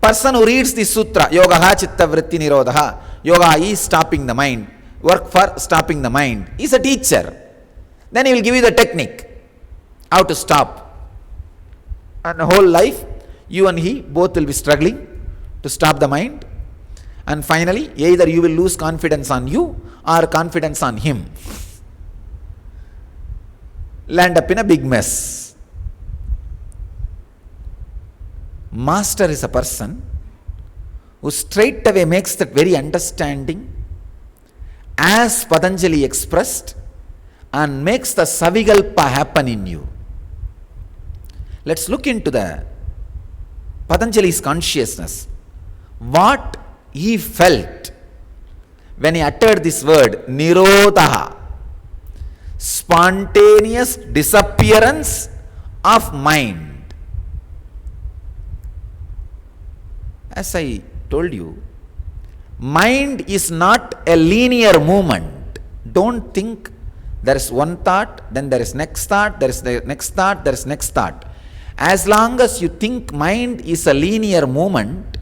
Person who reads the sutra, yoga chitta vritti nirodha, yoga is stopping the mind, work for stopping the mind, is a teacher. Then he will give you the technique, how to stop. And the whole life, you and he both will be struggling to stop the mind. And finally, either you will lose confidence on you or confidence on him. Land up in a big mess. Master is a person who straight away makes that very understanding as Patanjali expressed and makes the Savigalpa happen in you. Let's look into the Patanjali's consciousness. What he felt when he uttered this word, nirodha, spontaneous disappearance of mind. As I told you, mind is not a linear movement. Don't think there is one thought, then there is next thought, there is the next thought, there is next thought. As long as you think mind is a linear movement,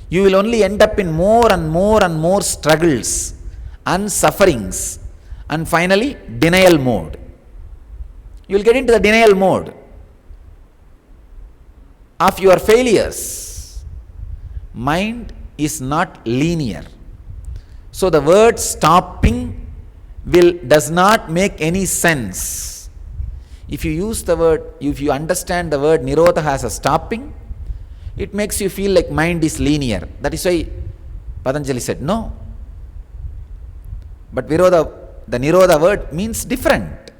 you will only end up in more and more and more struggles and sufferings and finally denial mode. You will get into the denial mode of your failures. Mind is not linear. So the word stopping does not make any sense. If you use the word, if you understand the word nirodha as a stopping, it makes you feel like mind is linear. That is why Patanjali said no. But the nirodha word means different.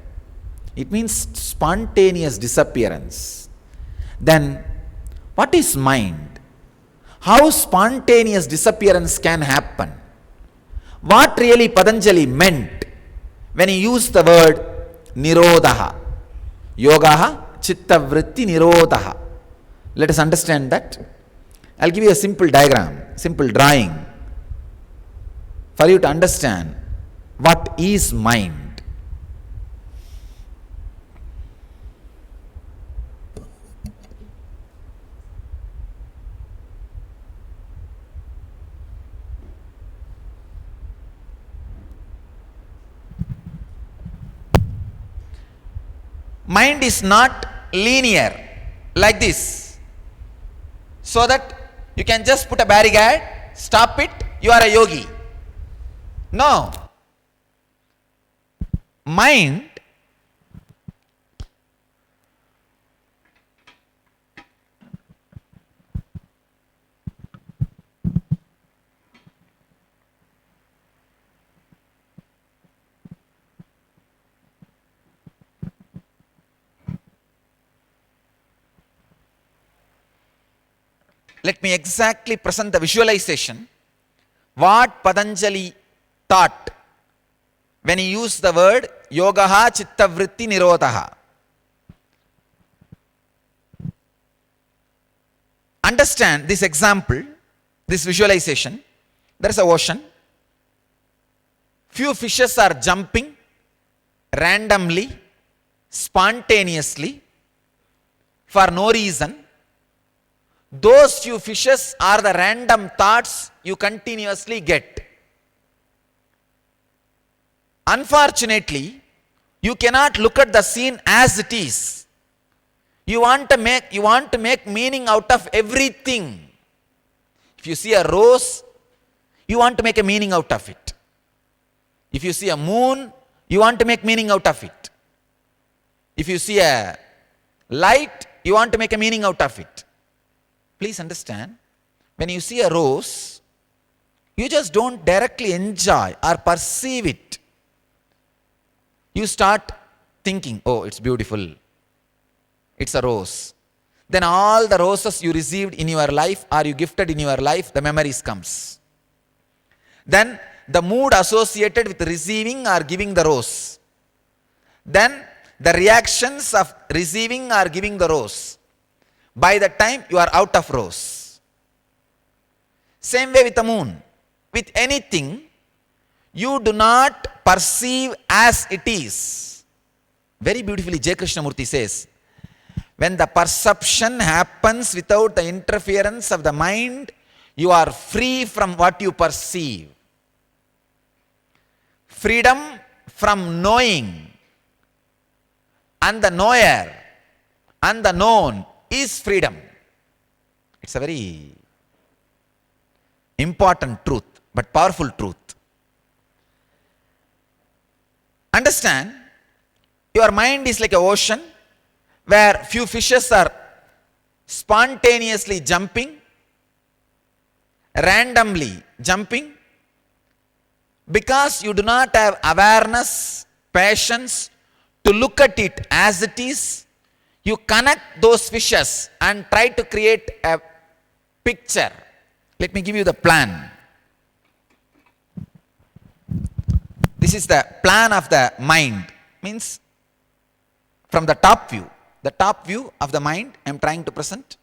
It means spontaneous disappearance. Then what is mind? How spontaneous disappearance can happen? What really Patanjali meant when he used the word nirodha? Yoga chitta vritti nirodha. Let us understand that. I'll give you a simple diagram, simple drawing for you to understand what is mind. Mind is not linear like this, so that you can just put a barricade, stop it, you are a yogi. No. Mind let me exactly present the visualization what Patanjali taught when he used the word yogaha chitta vritti nirodha. Understand this example, this visualization. There is an ocean. Few fishes are jumping randomly, spontaneously, for no reason. Those few fishes are the random thoughts you continuously get. Unfortunately, you cannot look at the scene as it is. You want to make meaning out of everything. If you see a rose, you want to make a meaning out of it. If you see a moon, you want to make meaning out of it. If you see a light, you want to make a meaning out of it. Please understand, when you see a rose, you just don't directly enjoy or perceive it. You start thinking, oh, it's beautiful. It's a rose. Then all the roses you received in your life or you gifted in your life, the memories comes. Then the mood associated with receiving or giving the rose. Then the reactions of receiving or giving the rose. By the time you are out of rose. Same way with the moon. With anything, you do not perceive as it is. Very beautifully, J. Krishnamurti says, When the perception happens without the interference of the mind, you are free from what you perceive. Freedom from knowing and the knower and the known is freedom. It's a very important truth, but powerful truth. Understand, your mind is like an ocean where few fishes are spontaneously jumping, randomly jumping, because you do not have awareness, patience to look at it as it is. You connect those fishes and try to create a picture. Let me give you the plan. This is the plan of the mind. Means from the top view of the mind I am trying to present.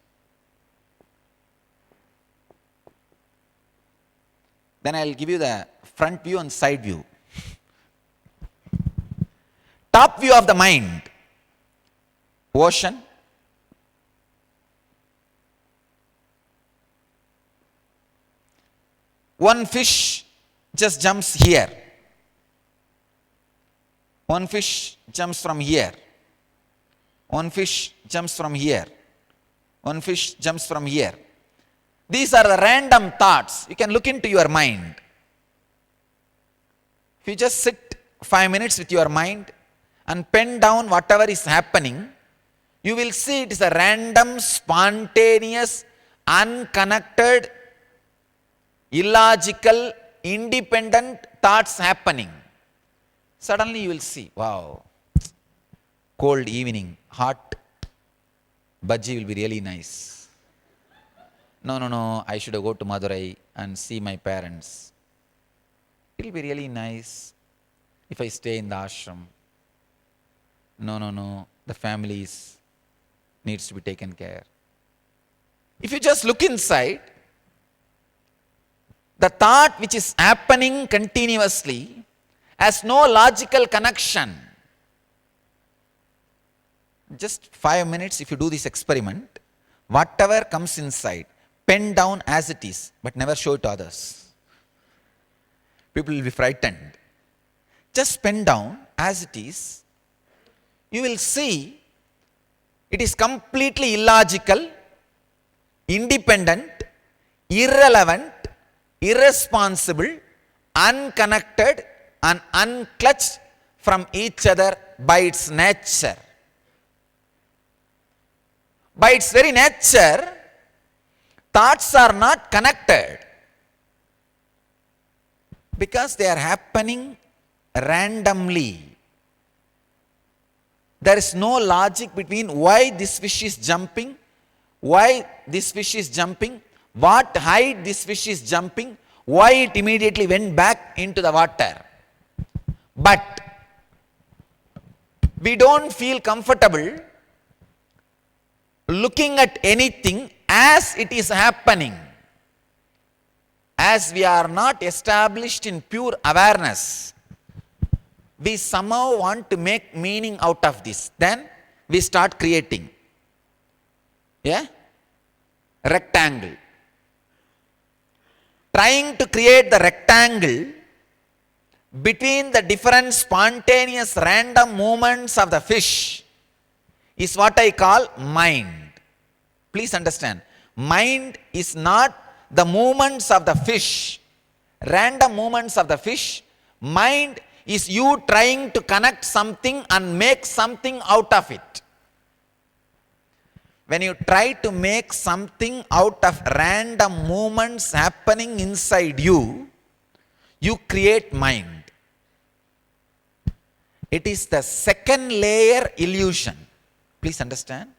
Then I will give you the front view and side view. Top view of the mind, ocean. One fish just jumps here. One fish jumps from here. One fish jumps from here. One fish jumps from here. These are the random thoughts. You can look into your mind. If you just sit 5 minutes with your mind and pen down whatever is happening, you will see it is a random, spontaneous, unconnected, illogical, independent thoughts happening. Suddenly you will see, wow, cold evening, hot bhaji will be really nice. No, I should go to Madurai and see my parents. It will be really nice if I stay in the ashram. No, the family needs to be taken care. If you just look inside, the thought which is happening continuously has no logical connection. Just 5 minutes, if you do this experiment, whatever comes inside, pen down as it is, but never show it to others. People will be frightened. Just pen down as it is. You will see it is completely illogical, independent, irrelevant, irresponsible, unconnected, and unclutched from each other by its nature. By its very nature, thoughts are not connected because they are happening randomly. There is no logic between why this fish is jumping, what height this fish is jumping, why it immediately went back into the water. But we don't feel comfortable looking at anything as it is happening. As we are not established in pure awareness, we somehow want to make meaning out of this. Then we start creating a rectangle. Trying to create the rectangle between the different spontaneous random movements of the fish is what I call mind. Please understand, mind is not the movements of the fish, random movements of the fish. Mind is you trying to connect something and make something out of it. When you try to make something out of random movements happening inside you, you create mind. It is the second layer illusion. Please understand.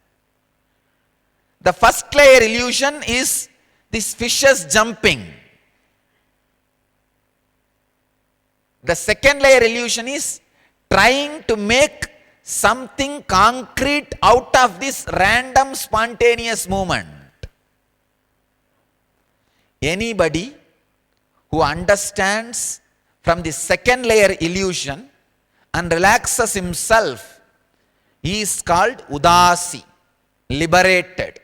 The first layer illusion is this fishes jumping. The second layer illusion is trying to make something concrete out of this random spontaneous movement. Anybody who understands from the second layer illusion and relaxes himself, he is called udasi. liberated,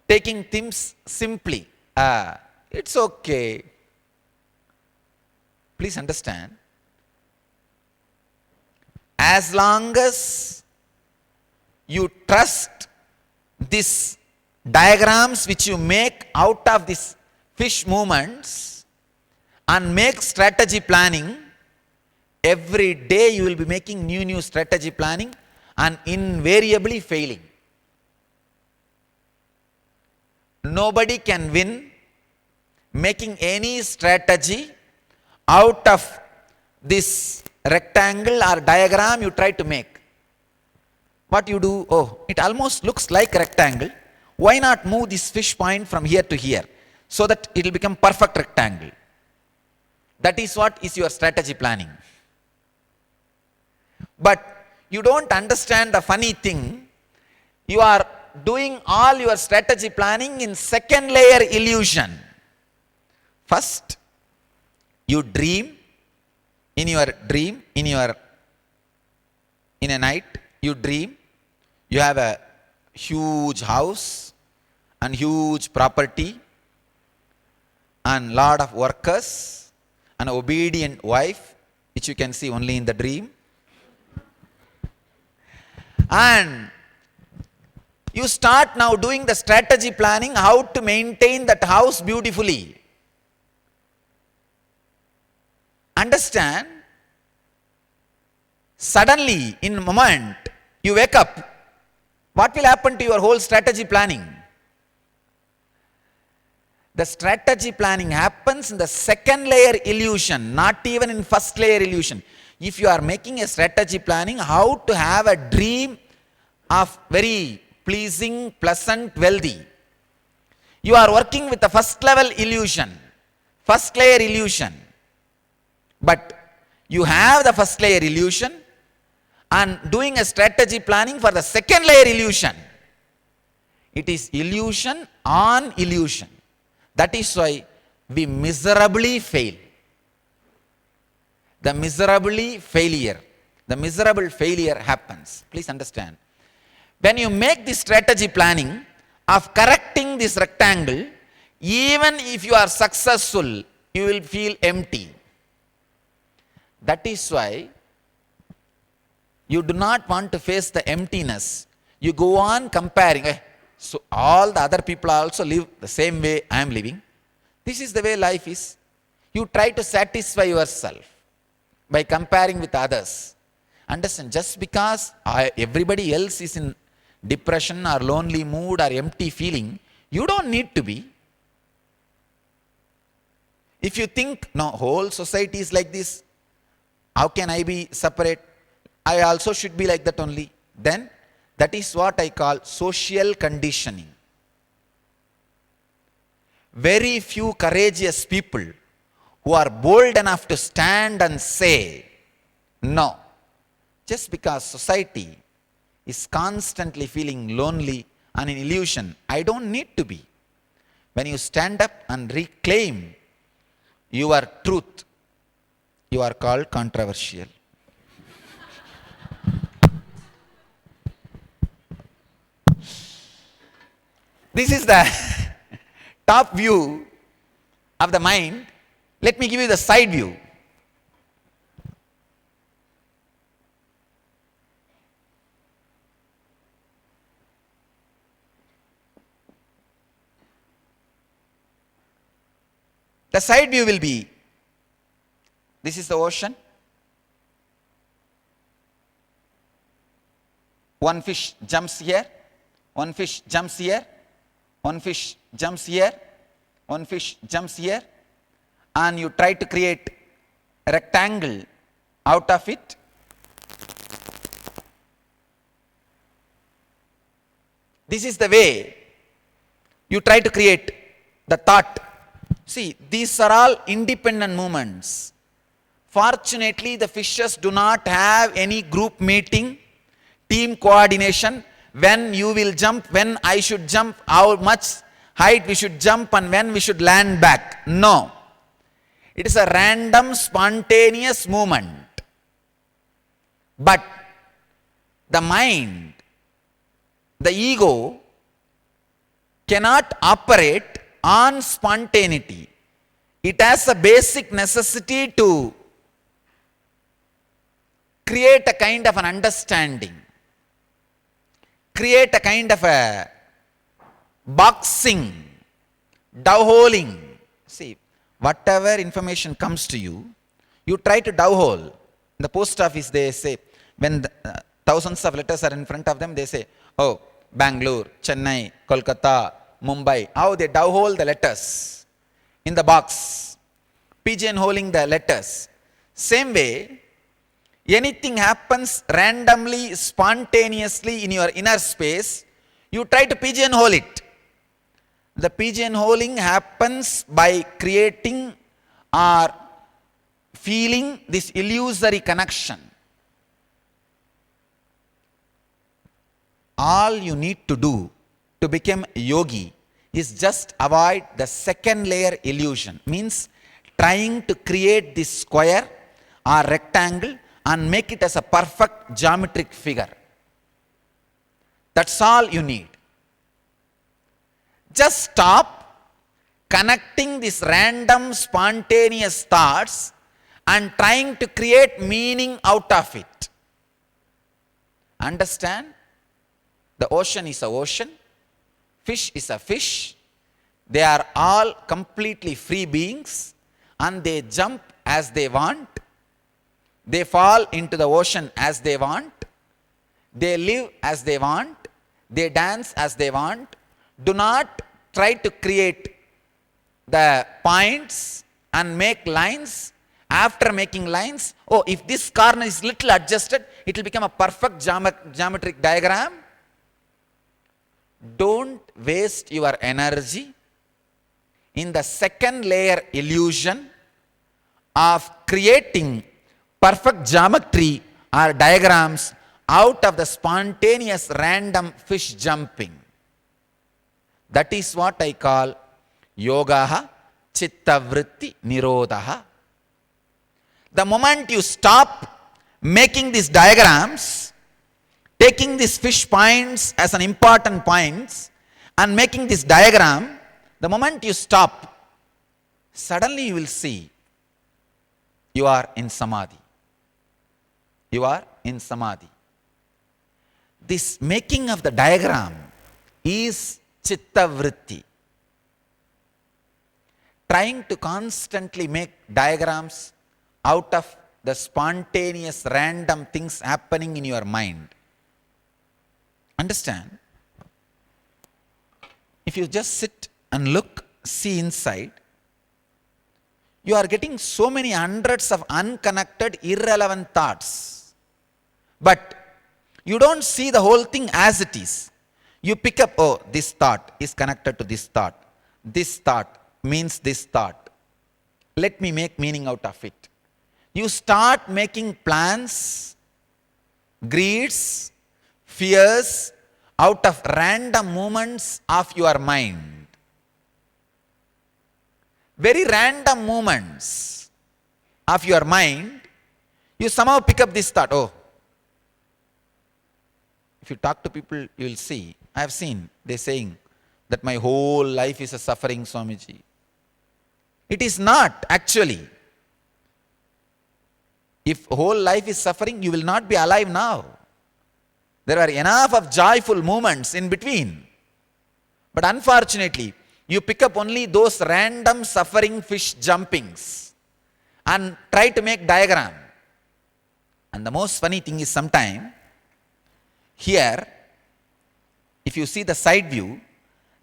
taking things simply. It's okay. Please understand. As long as you trust these diagrams which you make out of these fish movements and make strategy planning, every day you will be making new strategy planning and invariably failing. Nobody can win making any strategy out of this rectangle or diagram you try to make. What you do? Oh, it almost looks like rectangle. Why not move this fish point from here to here so that it will become perfect rectangle? That is what is your strategy planning. But you don't understand the funny thing. You are doing all your strategy planning in second layer illusion. First, you dream. In your dream, in a night, you dream, you have a huge house and huge property and lot of workers, an obedient wife, which you can see only in the dream. And you start now doing the strategy planning, how to maintain that house beautifully. Understand, suddenly in a moment you wake up, what will happen to your whole strategy planning? The strategy planning happens in the second layer illusion, not even in first layer illusion. If you are making a strategy planning how to have a dream of very pleasing, pleasant, wealthy, you are working with the first level illusion, first layer illusion. But you have the first layer illusion and doing a strategy planning for the second layer illusion. It is illusion on illusion. That is why we miserably fail. The miserable failure happens. Please understand. When you make this strategy planning of correcting this rectangle, even if you are successful, you will feel empty. That is why you do not want to face the emptiness. You go on comparing. So all the other people also live the same way I am living. This is the way life is. You try to satisfy yourself by comparing with others. Understand, just because everybody else is in depression or lonely mood or empty feeling, you don't need to be. If you think, no, whole society is like this, how can I be separate? I also should be like that only. Then that is what I call social conditioning. Very few courageous people who are bold enough to stand and say, no, just because society is constantly feeling lonely and in illusion, I don't need to be. When you stand up and reclaim your truth, you are called controversial. This is the top view of the mind. Let me give you the side view. The side view will be, this is the ocean. One fish jumps here, one fish jumps here, one fish jumps here, one fish jumps here, and you try to create a rectangle out of it. This is the way you try to create the thought. See, these are all independent movements. Fortunately, the fishes do not have any group meeting, team coordination, when you will jump, when I should jump, how much height we should jump, and when we should land back. No. It is a random, spontaneous movement. But the mind the ego cannot operate on spontaneity. It has a basic necessity to create a kind of an understanding, create a kind of a boxing, dowholing. See, whatever information comes to you, you try to dowhole. In the post office, they say, when thousands of letters are in front of them, they say, oh, Bangalore, Chennai, Kolkata, Mumbai. How they dowhole the letters in the box, pigeonholing the letters. Same way, anything happens randomly, spontaneously in your inner space, you try to pigeonhole it. The pigeonholing happens by creating or feeling this illusory connection. All you need to do to become a yogi is just avoid the second layer illusion. Means trying to create this square or rectangle and make it as a perfect geometric figure. That's all you need. Just stop connecting these random spontaneous thoughts and trying to create meaning out of it. Understand? The ocean is an ocean, fish is a fish. They are all completely free beings and they jump as they want. They fall into the ocean as they want. They live as they want. They dance as they want. Do not try to create the points and make lines. After making lines, oh, if this corner is little adjusted, it will become a perfect geometric diagram. Don't waste your energy in the second layer illusion of creating perfect geometry or diagrams out of the spontaneous random fish jumping. That is what I call yogaha chitta vritti nirodha. The moment you stop making these diagrams, taking these fish points as an important points and making this diagram, the moment you stop, suddenly you will see you are in samadhi. You are in samadhi. This making of the diagram is chitta vritti. Trying to constantly make diagrams out of the spontaneous random things happening in your mind. Understand? If you just sit and look, see inside, you are getting so many hundreds of unconnected, irrelevant thoughts. But you don't see the whole thing as it is. You pick up, oh, this thought is connected to this thought. This thought means this thought. Let me make meaning out of it. You start making plans, greeds, fears out of random moments of your mind. Very random moments of your mind, you somehow pick up this thought, oh. If you talk to people, you will see, I have seen, they saying that my whole life is a suffering, Swamiji. It is not actually. If whole life is suffering, you will not be alive now. There are enough of joyful moments in between. But unfortunately, you pick up only those random suffering fish jumpings and try to make diagram. And the most funny thing is sometime, here, if you see the side view,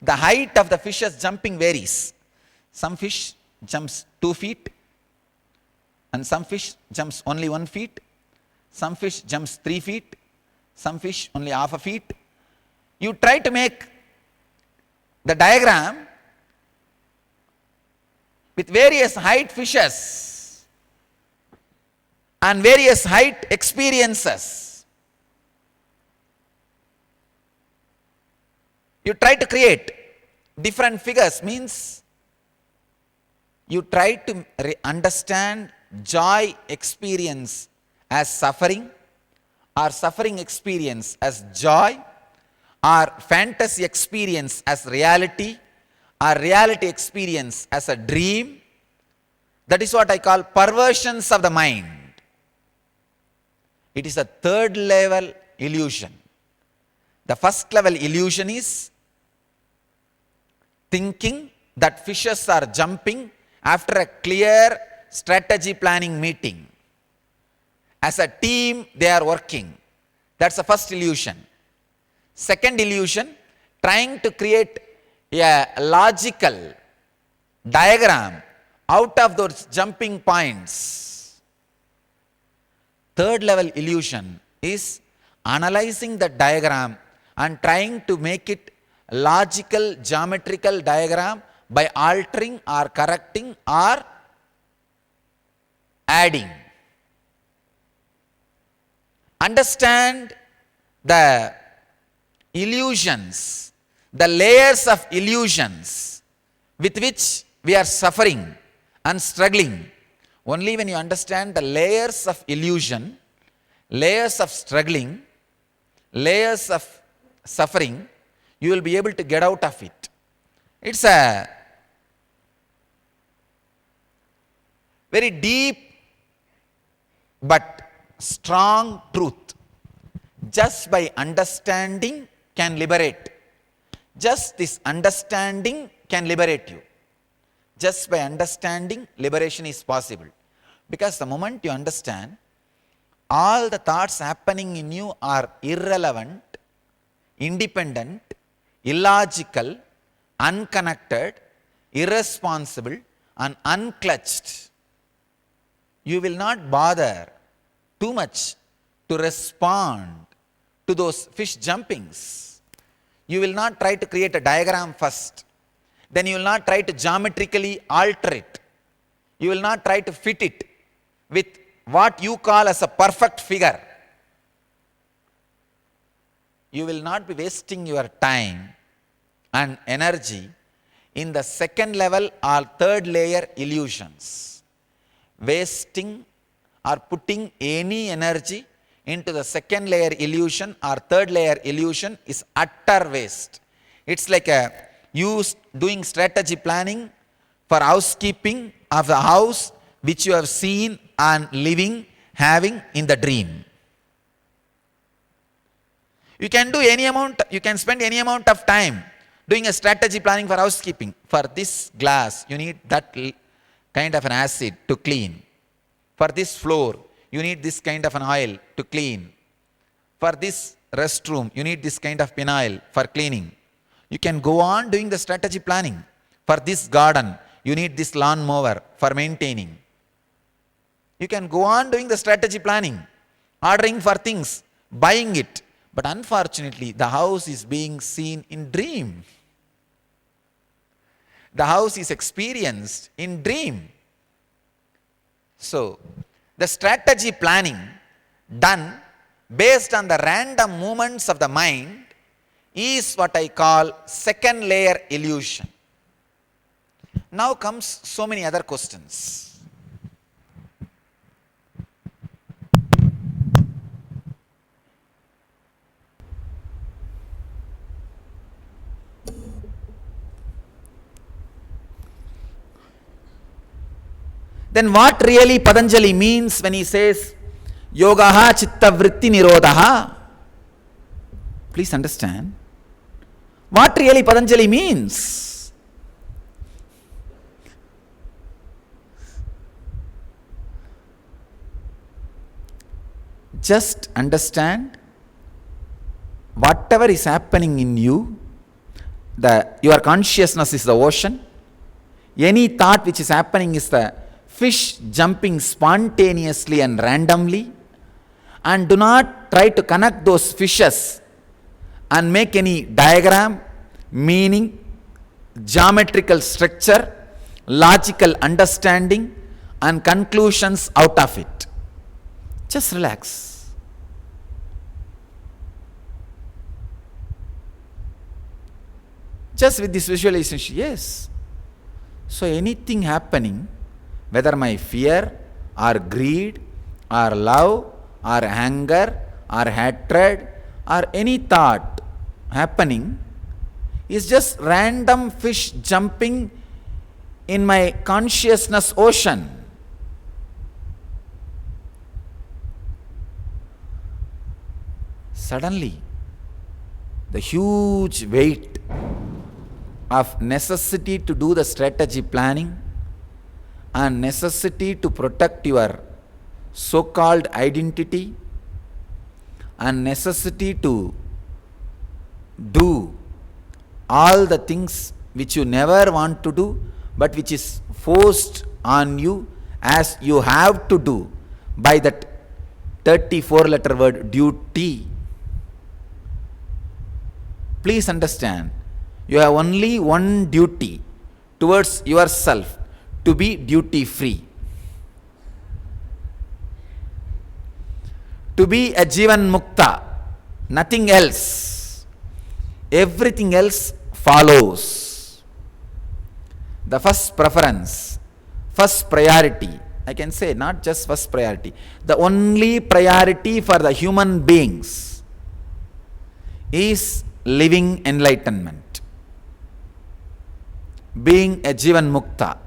the height of the fishes jumping varies. Some fish jumps 2 feet, and some fish jumps only 1 feet. Some fish jumps 3 feet. Some fish only half a feet. You try to make the diagram with various height fishes and various height experiences. You try to create different figures, means you try to understand joy experience as suffering or suffering experience as joy, or fantasy experience as reality, or reality experience as a dream. That is what I call perversions of the mind. It is a third level illusion. The first level illusion is thinking that fishes are jumping after a clear strategy planning meeting. As a team, they are working. That's the first illusion. Second illusion, trying to create a logical diagram out of those jumping points. Third level illusion is analyzing the diagram and trying to make it logical geometrical diagram by altering or correcting or adding. Understand the illusions, the layers of illusions with which we are suffering and struggling. Only when you understand the layers of illusion, layers of struggling, layers of suffering, you will be able to get out of it. It's a very deep but strong truth. Just by understanding can liberate. Just this understanding can liberate you. Just by understanding, liberation is possible. Because the moment you understand, all the thoughts happening in you are irrelevant, independent, illogical, unconnected, irresponsible, and unclutched. You will not bother too much to respond to those fish jumpings. You will not try to create a diagram first. Then you will not try to geometrically alter it. You will not try to fit it with what you call as a perfect figure. You will not be wasting your time and energy in the second level or third layer illusions. Wasting or putting any energy into the second layer illusion or third layer illusion is utter waste. It's like you doing strategy planning for housekeeping of the house which you have seen and living, having in the dream. You can do any amount, you can spend any amount of time doing a strategy planning for housekeeping. For this glass, you need that kind of an acid to clean. For this floor, you need this kind of an oil to clean. For this restroom, you need this kind of phenyl for cleaning. You can go on doing the strategy planning. For this garden, you need this lawn mower for maintaining. You can go on doing the strategy planning, ordering for things, buying it. But unfortunately, the house is being seen in dream. The house is experienced in dream. So, the strategy planning done based on the random movements of the mind is what I call second layer illusion. Now comes so many other questions. Then what really Patanjali means when he says yogaha chitta vritti nirodha? Please understand. What really Patanjali means? Just understand whatever is happening in you, your consciousness is the ocean. Any thought which is happening is the fish jumping spontaneously and randomly, and do not try to connect those fishes and make any diagram, meaning, geometrical structure, logical understanding and conclusions out of it. Just relax. Just with this visualization, yes. So anything happening, whether my fear or greed or love or anger or hatred or any thought happening is just random fish jumping in my consciousness ocean. Suddenly, the huge weight of necessity to do the strategy planning and necessity to protect your so-called identity and necessity to do all the things which you never want to do but which is forced on you as you have to do by that 34-letter word duty. Please understand, you have only one duty towards yourself, to be duty free. To be a Jivan Mukta, nothing else. Everything else follows. The first preference, first priority, I can say not just first priority, the only priority for the human beings is living enlightenment, being a Jivan Mukta.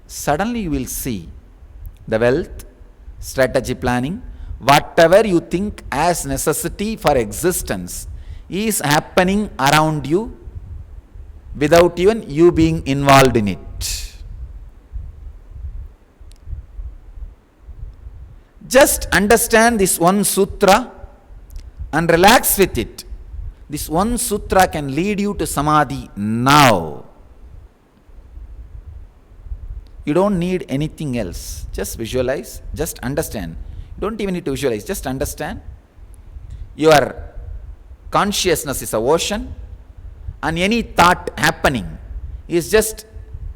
Suddenly you will see the wealth, strategy planning, whatever you think as necessity for existence is happening around you without even you being involved in it. Just understand this one sutra and relax with it. This one sutra can lead you to samadhi now. You don't need anything else. Just visualize, just understand. You don't even need to visualize, just understand. Your consciousness is a ocean, and any thought happening is just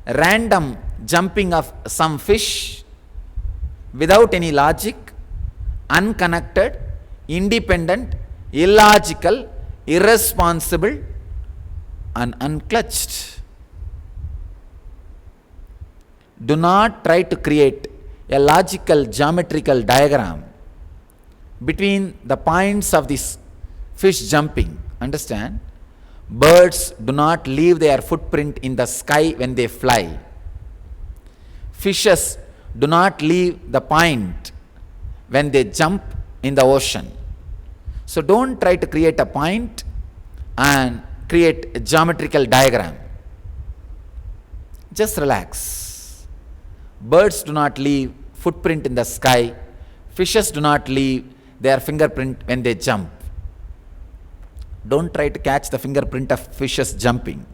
random jumping of some fish without any logic, unconnected, independent, illogical, irresponsible, and unclutched. Do not try to create a logical geometrical diagram between the points of this fish jumping. Understand? Birds do not leave their footprint in the sky when they fly. Fishes do not leave the point when they jump in the ocean. So don't try to create a point and create a geometrical diagram. Just relax. Birds do not leave footprint in the sky. Fishes do not leave their fingerprint when they jump. Don't try to catch the fingerprint of fishes jumping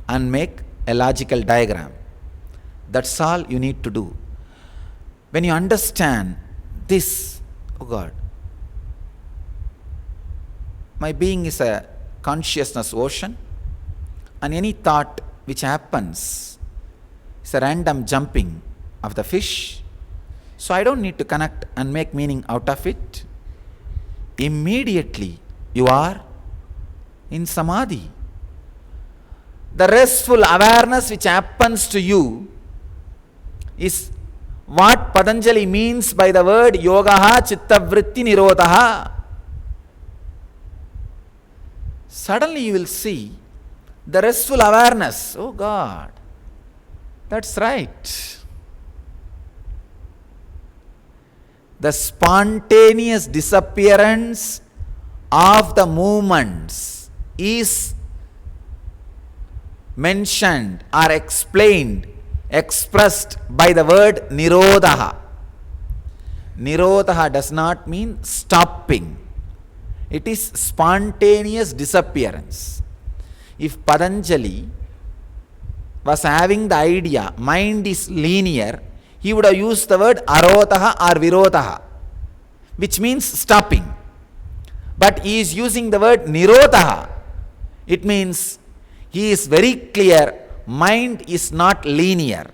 and make a logical diagram. That's all you need to do. When you understand this, oh God, my being is a consciousness ocean, and any thought which happens is a random jumping of the fish, so I don't need to connect and make meaning out of it. Immediately you are in samadhi. The restful awareness which happens to you is what Patanjali means by the word yogaha chitta vritti nirodha. Suddenly you will see the restful awareness. Oh God, that's right. The spontaneous disappearance of the movements is mentioned or explained, expressed by the word nirodha. Nirodha does not mean stopping. It is spontaneous disappearance. If Patanjali was having the idea, mind is linear, he would have used the word arotaha or virotaha, which means stopping. But he is using the word nirodha. It means he is very clear, mind is not linear.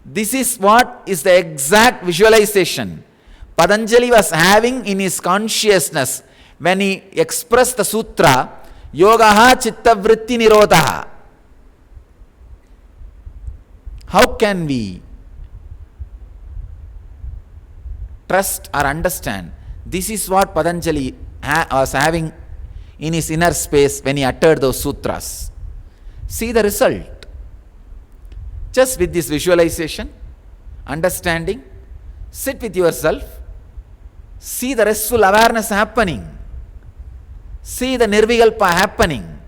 This is what is the exact visualization Patanjali was having in his consciousness when he expressed the sutra, yogaha chitta vritti nirodha. How can we trust or understand? This is what Patanjali was having in his inner space when he uttered those sutras. See the result. Just with this visualization, understanding, sit with yourself, see the restful awareness happening, see the nirvikalpa happening,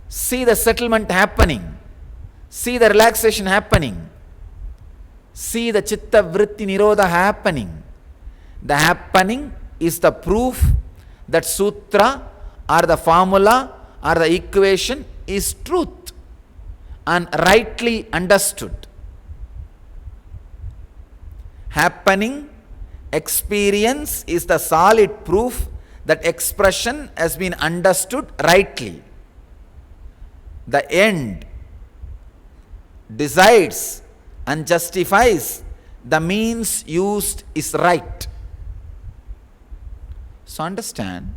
see the settlement happening, see the relaxation happening, see the chitta vritti nirodha happening. The happening is the proof that sutra or the formula or the equation is truth and rightly understood. Happening, experience is the solid proof that expression has been understood rightly. The end decides and justifies the means used is right. So understand,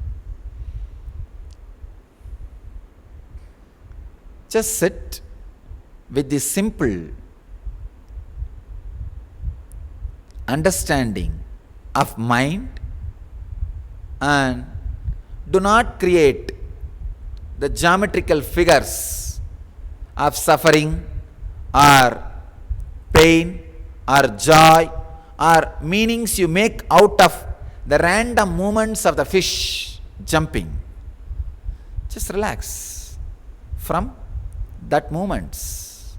just sit with this simple understanding of mind and do not create the geometrical figures of suffering or pain or joy or meanings you make out of the random movements of the fish jumping. Just relax from that movements.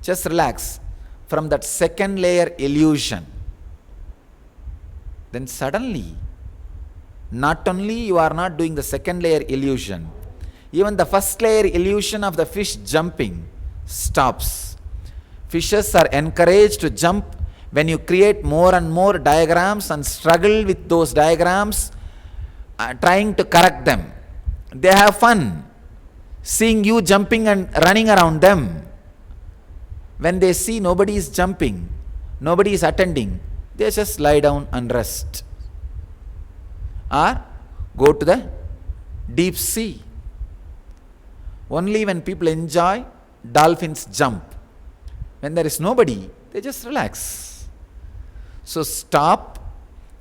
Just relax from that second layer illusion. Then suddenly, not only you are not doing the second layer illusion, even the first layer illusion of the fish jumping stops. Fishes are encouraged to jump when you create more and more diagrams and struggle with those diagrams, trying to correct them. They have fun seeing you jumping and running around them. When they see nobody is jumping, nobody is attending, they just lie down and rest. Or go to the deep sea. Only when people enjoy, dolphins jump. When there is nobody, they just relax. So stop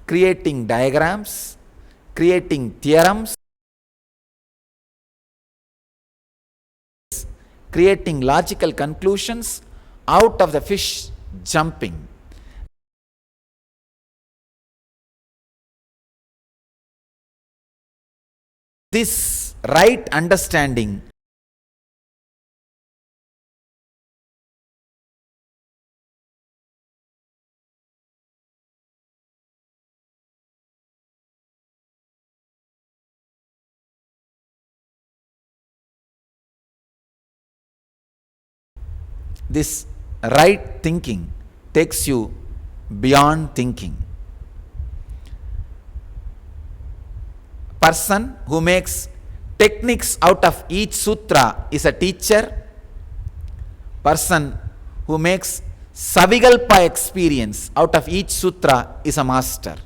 creating diagrams, creating theorems, creating logical conclusions out of the fish jumping. This right understanding this right thinking takes you beyond thinking. Person who makes techniques out of each sutra is a teacher. Person who makes savikalpa experience out of each sutra is a master.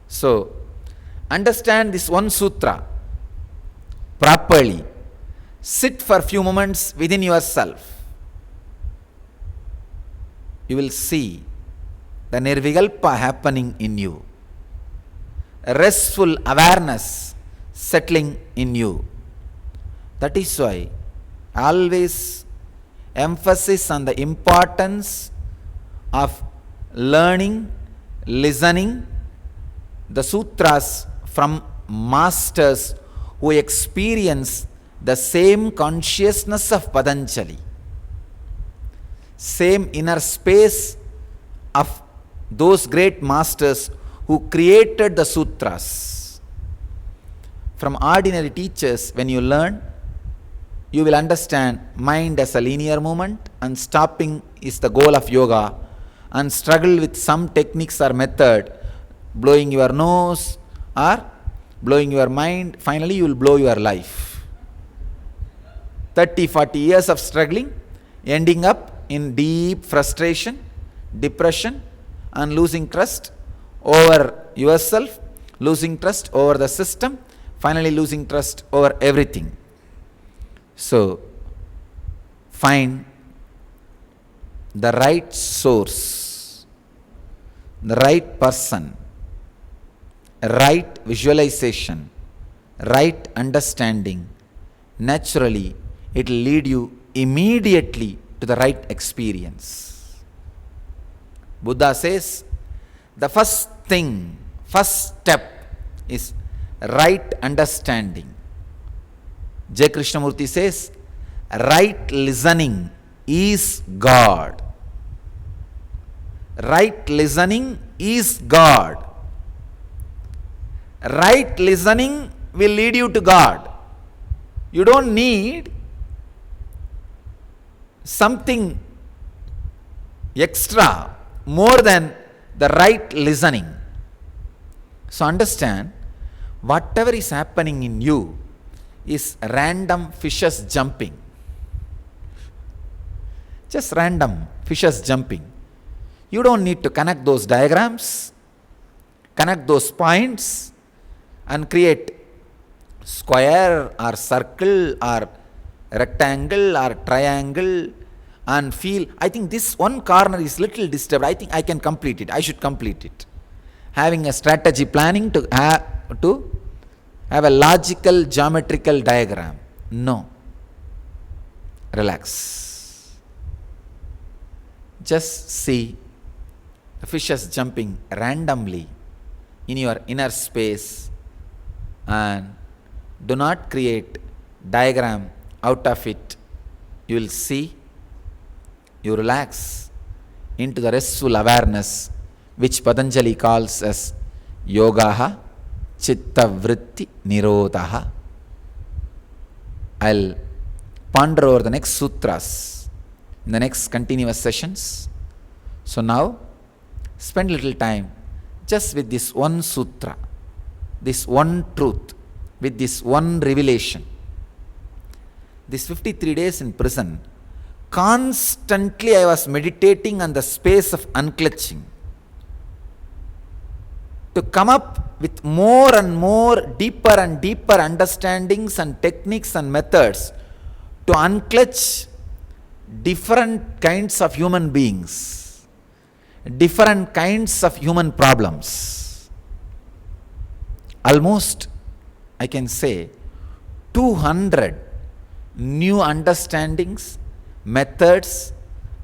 So, understand this one sutra properly. Sit for a few moments within yourself. You will see the nirvikalpa happening in you. Restful awareness settling in you. That is why always emphasis on the importance of learning, listening the sutras from masters who experience the same consciousness of Patanjali, same inner space of those great masters who created the sutras. From ordinary teachers, when you learn, you will understand mind as a linear movement and stopping is the goal of yoga, and struggle with some techniques or method, blowing your nose or blowing your mind, finally you will blow your life. 30-40 years of struggling, ending up in deep frustration, depression, and losing trust over yourself, losing trust over the system, finally losing trust over everything. So, find the right source, the right person, right visualization, right understanding, naturally it will lead you immediately to the right experience. Buddha says the first step is right understanding. J. Krishnamurti says right listening is God. Right listening is God. Right listening will lead you to God. You don't need something extra more than the right listening. So understand, whatever is happening in you is random fishes jumping. Just random fishes jumping. You don't need to connect those diagrams, connect those points and create square or circle or rectangle or triangle and feel, I think this one corner is little disturbed, I think I can complete it, I should complete it. Having a strategy planning to have a logical geometrical diagram. No. Relax. Just see the fishes jumping randomly in your inner space and do not create diagram out of it. You will see, you relax into the restful awareness which Patanjali calls as yogaha chitta vritti nirodha. I'll ponder over the next sutras in the next continuous sessions. So now spend little time just with this one sutra, this one truth, with this one revelation. This 53 days in prison, constantly I was meditating on the space of unclutching, to come up with more and more, deeper and deeper understandings and techniques and methods to unclutch different kinds of human beings, different kinds of human problems. Almost, I can say, 200 new understandings, methods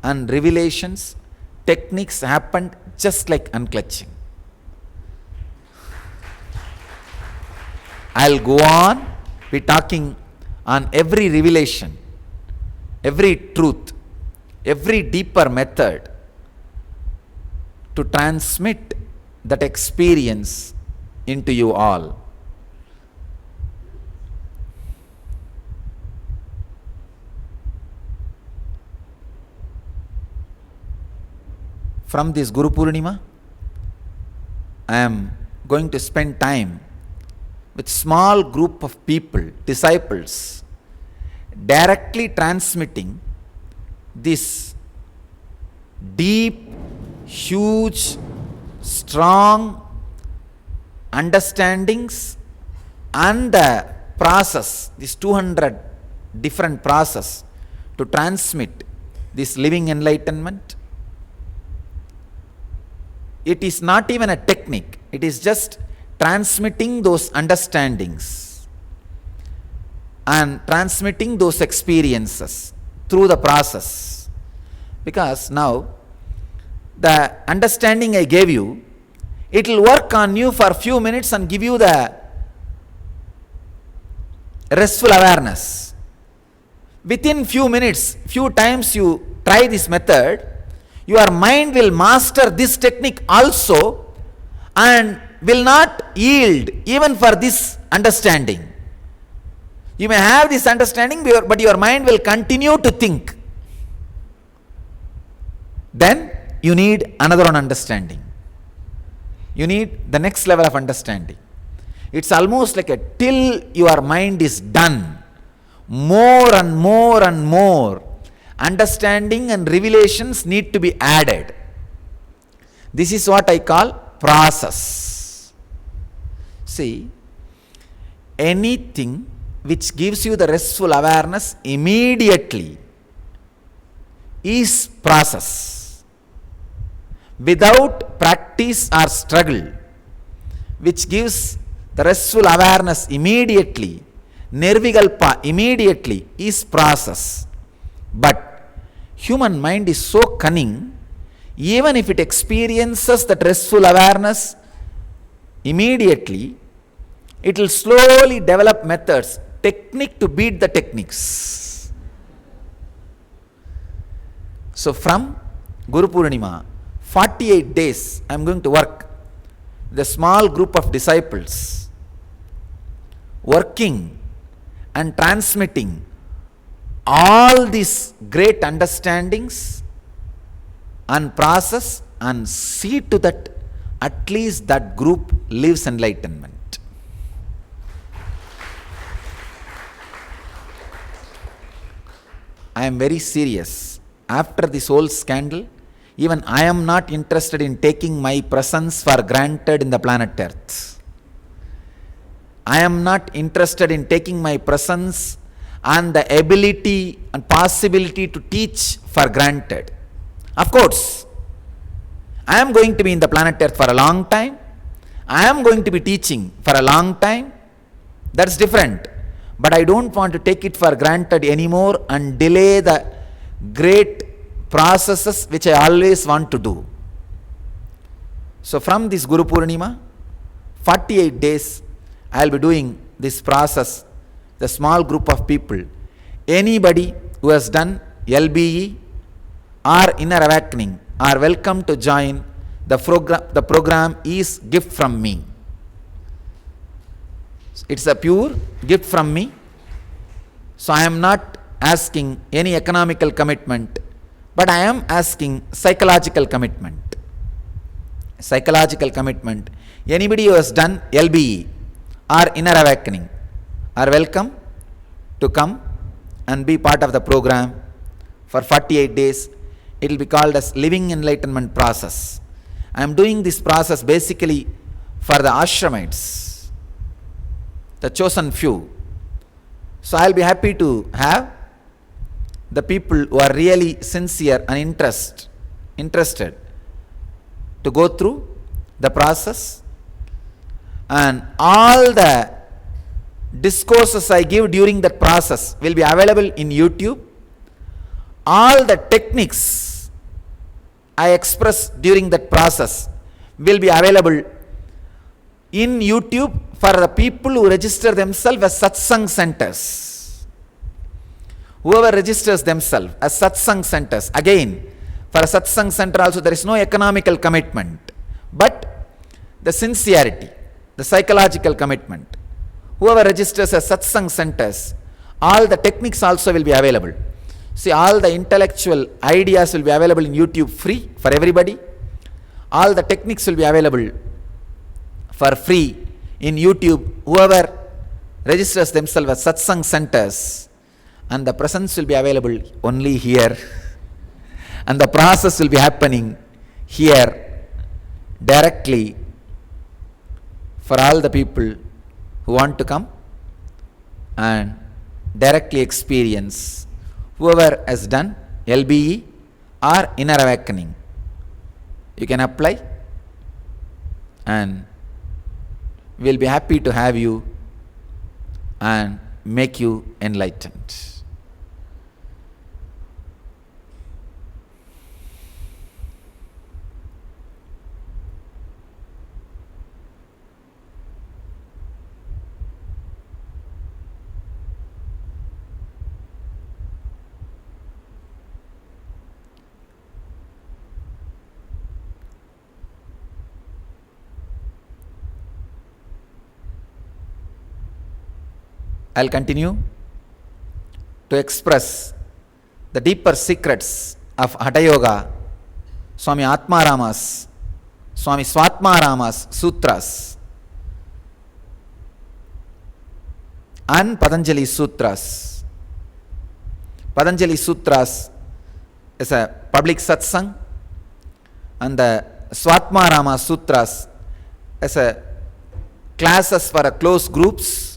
and revelations, techniques happened just like unclutching. I'll go on, be talking on every revelation, every truth, every deeper method to transmit that experience into you all. From this Guru Purnima, I am going to spend time with small group of people, disciples, directly transmitting this deep, huge, strong understandings and the process, this 200 different process to transmit this living enlightenment. It is not even a technique, it is just transmitting those understandings and transmitting those experiences through the process. Because now, the understanding I gave you, it will work on you for a few minutes and give you the restful awareness. Within few minutes, few times you try this method, your mind will master this technique also and will not yield even for this understanding. You may have this understanding, but your mind will continue to think. Then you need another one understanding. You need the next level of understanding. It's almost like till your mind is done, more and more and more understanding and revelations need to be added. This is what I call process. See, anything which gives you the restful awareness immediately is process. Without practice or struggle, which gives the restful awareness immediately, nirvikalpa immediately, is process. But human mind is so cunning, even if it experiences that restful awareness immediately, it will slowly develop methods, technique to beat the techniques. So from Guru Purnima, 48 days I am going to work with a small group of disciples, working and transmitting all these great understandings and process, and see to that at least that group lives enlightenment. I am very serious. After this whole scandal, even I am not interested in taking my presence for granted in the planet Earth. I am not interested in taking my presence and the ability and possibility to teach for granted. Of course, I am going to be in the planet Earth for a long time. I am going to be teaching for a long time. That's different. But I don't want to take it for granted anymore and delay the great processes which I always want to do. So from this Guru Purnima, 48 days, I will be doing this process, the small group of people. Anybody who has done LBE or Inner Awakening are welcome to join. The program is gift from me. It's a pure gift from me. So I am not asking any economical commitment, but I am asking psychological commitment. Psychological commitment. Anybody who has done LBE or Inner Awakening are welcome to come and be part of the program for 48 days. It will be called as Living Enlightenment Process. I am doing this process basically for the ashramites, the chosen few. So I will be happy to have the people who are really sincere and interested to go through the process, and all the discourses I give during that process will be available in YouTube. All the techniques I express during that process will be available in YouTube for the people who register themselves as satsang centers. Whoever registers themselves as satsang centers, again, for a satsang center also there is no economical commitment, but the sincerity, the psychological commitment. Whoever registers as satsang centers, all the techniques also will be available. See, all the intellectual ideas will be available in YouTube free for everybody. All the techniques will be available for free in YouTube. Whoever registers themselves as satsang centers, and the presence will be available only here, and the process will be happening here directly for all the people who want to come and directly experience. Whoever has done LBE or Inner Awakening, you can apply, and we will be happy to have you and make you enlightened. I will continue to express the deeper secrets of Hatha Yoga, Swami Atmarama's, Swami Swatmarama's Sutras and Patanjali Sutras. Patanjali Sutras is a public satsang, and the Swatmarama Sutras is a classes for a closed groups.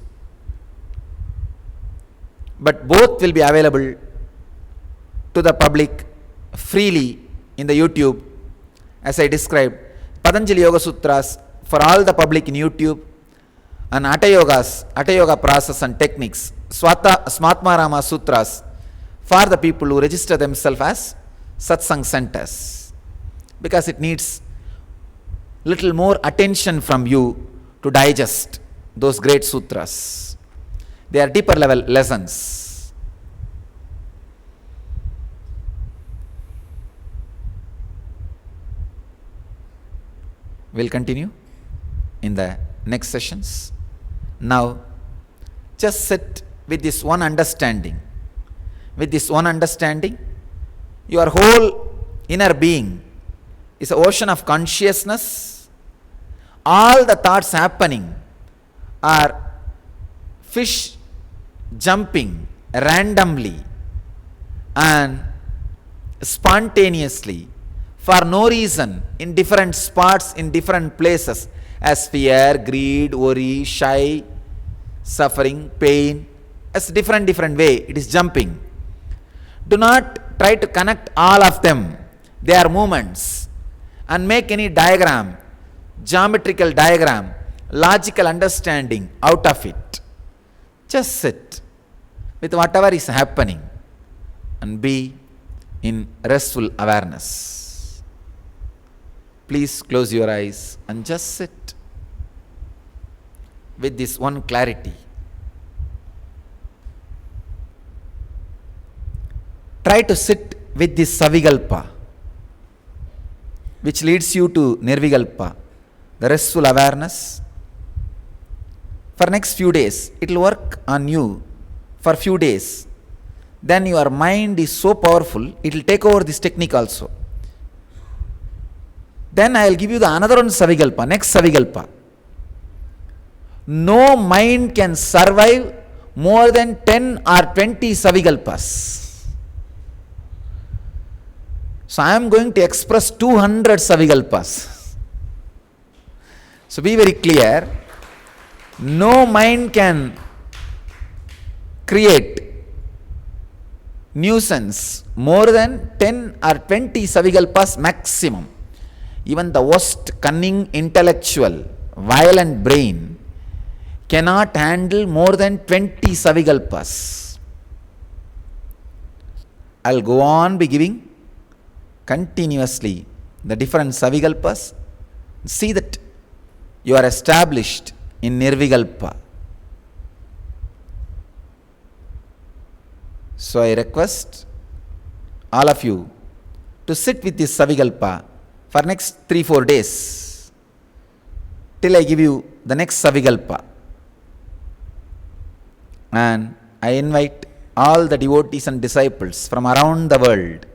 But both will be available to the public freely in the YouTube. As I described, Patanjali Yoga Sutras for all the public in YouTube and Hatha Yoga process and techniques, Smatmarama Sutras, for the people who register themselves as satsang centers, because it needs little more attention from you to digest those great sutras. They are deeper level lessons. We'll continue in the next sessions. Now, just sit with this one understanding. With this one understanding, your whole inner being is an ocean of consciousness. All the thoughts happening are fish jumping randomly and spontaneously for no reason in different spots, in different places, as fear, greed, worry, shy, suffering, pain, as different way it is jumping. Do not try to connect all of them. They are movements, and make any diagram, geometrical diagram, logical understanding out of it. Just sit with whatever is happening and be in restful awareness. Please close your eyes and just sit with this one clarity. Try to sit with this savigalpa, which leads you to nirvigalpa, the restful awareness. For next few days, it will work on you for few days. Then your mind is so powerful, it will take over this technique also. Then I will give you the another one savigalpa, next savigalpa. No mind can survive more than 10 or 20 savigalpas. So I am going to express 200 savigalpas. So be very clear. No mind can create nuisance more than 10 or 20 savigalpas maximum. Even the worst cunning intellectual, violent brain cannot handle more than 20 savigalpas. I'll go on be giving continuously the different savigalpas. See that you are established in nirvigalpa. So I request all of you to sit with this savigalpa for next 3-4 days till I give you the next savigalpa. And I invite all the devotees and disciples from around the world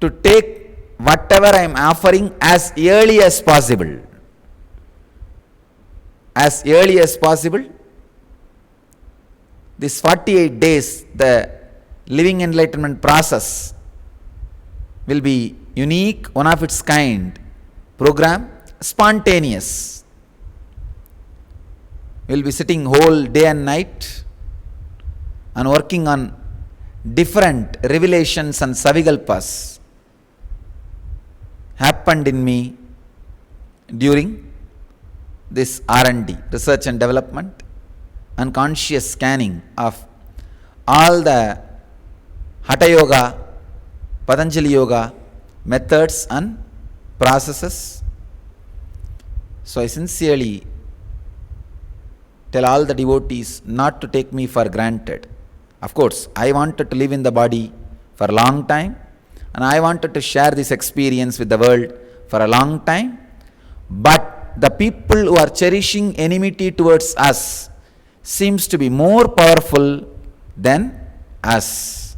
to take whatever I am offering as early as possible. As early as possible. This 48 days, the living enlightenment process will be unique, one of its kind program, spontaneous. We will be sitting whole day and night and working on different revelations and savigalpas happened in me during this R&D, research and development, and conscious scanning of all the Hatha Yoga, Patanjali Yoga methods and processes. So I sincerely tell all the devotees not to take me for granted. Of course, I wanted to live in the body for a long time, and I wanted to share this experience with the world for a long time. But the people who are cherishing enmity towards us seems to be more powerful than us.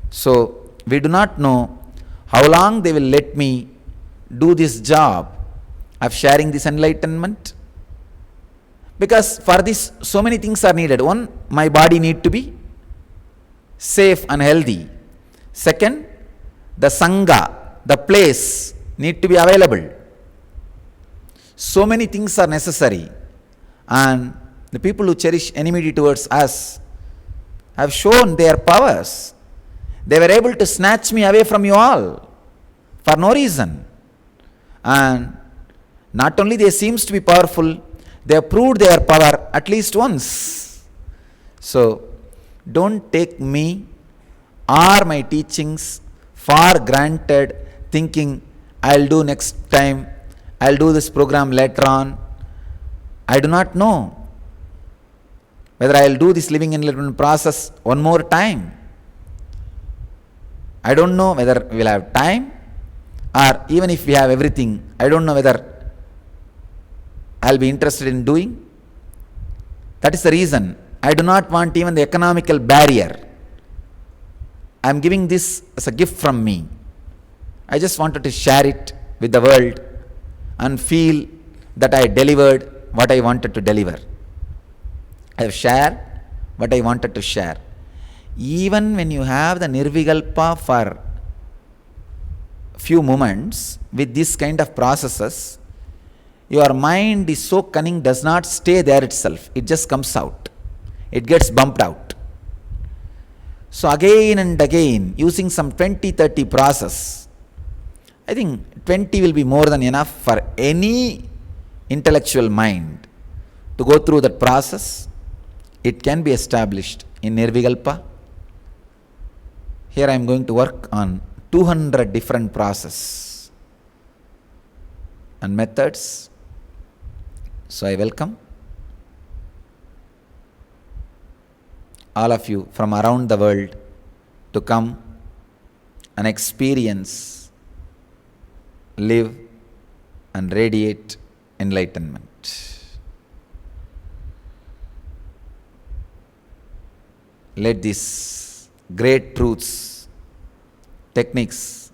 So we do not know how long they will let me do this job of sharing this enlightenment. Because for this, so many things are needed. One, my body need to be safe and healthy. Second, the Sangha, the place need to be available. So many things are necessary. And the people who cherish enmity towards us have shown their powers. They were able to snatch me away from you all for no reason. And not only they seems to be powerful, they have proved their power at least once. So don't take me or my teachings for granted, thinking I'll do next time, I'll do this program later on. I do not know whether I'll do this living enlightenment process one more time. I don't know whether we'll have time, or even if we have everything, I don't know whether I'll be interested in doing. That is the reason I do not want even the economical barrier. I am giving this as a gift from me. I just wanted to share it with the world and feel that I delivered what I wanted to deliver. I have shared what I wanted to share. Even when you have the nirvikalpa for few moments with this kind of processes, your mind is so cunning, does not stay there itself. It just comes out. It gets bumped out. So again and again, using some 20-30 process, I think 20 will be more than enough for any intellectual mind to go through that process. It can be established in nirvikalpa. Here I am going to work on 200 different processes and methods. So I welcome all of you from around the world to come and experience, live and radiate enlightenment. Let these great truths, techniques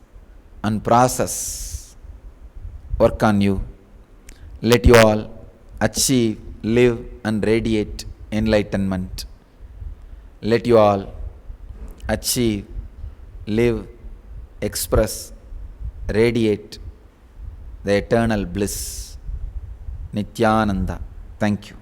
and process work on you. Let you all achieve, live and radiate enlightenment. Let you all achieve, live, express, radiate the eternal bliss. Nithyananda. Thank you.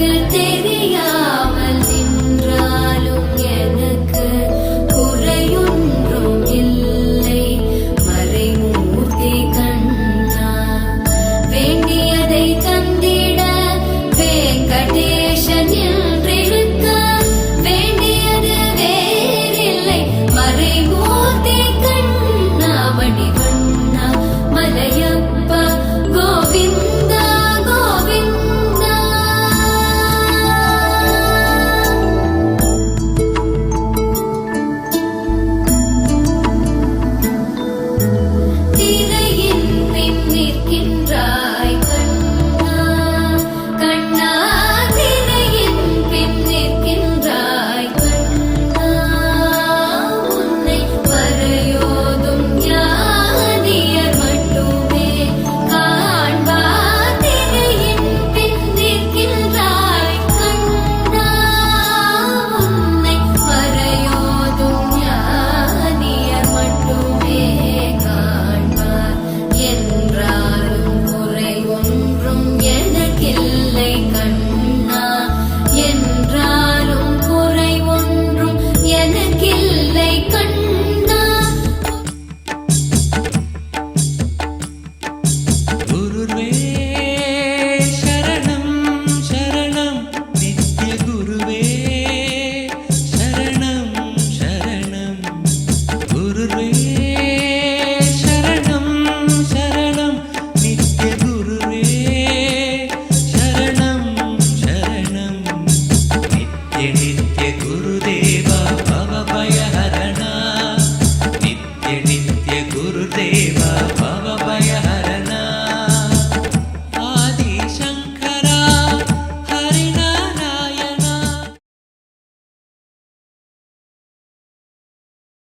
Good day.